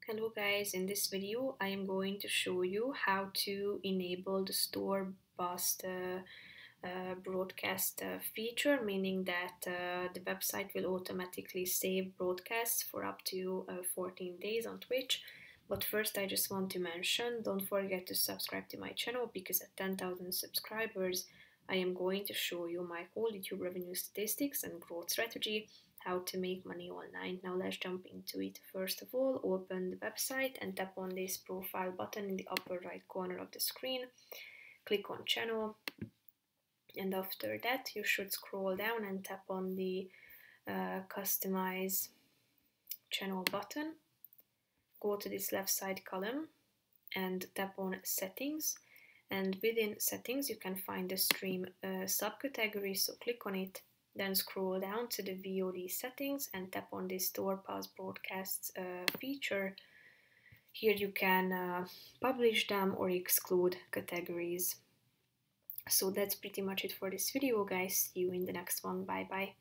Hello guys, in this video I am going to show you how to enable the store bust broadcast feature, meaning that the website will automatically save broadcasts for up to 14 days on Twitch. But first I just want to mention, don't forget to subscribe to my channel because at 10,000 subscribers I am going to show you my whole YouTube revenue statistics and growth strategy, how to make money online. Now let's jump into it. First of all, open the website and tap on this profile button in the upper right corner of the screen. Click on channel, and after that you should scroll down and tap on the customize channel button. Go to this left side column and tap on settings, and within settings you can find the stream subcategory, so click on it. Then scroll down to the VOD settings and tap on the store pause broadcasts feature. Here you can publish them or exclude categories. So that's pretty much it for this video, guys. See you in the next one. Bye bye.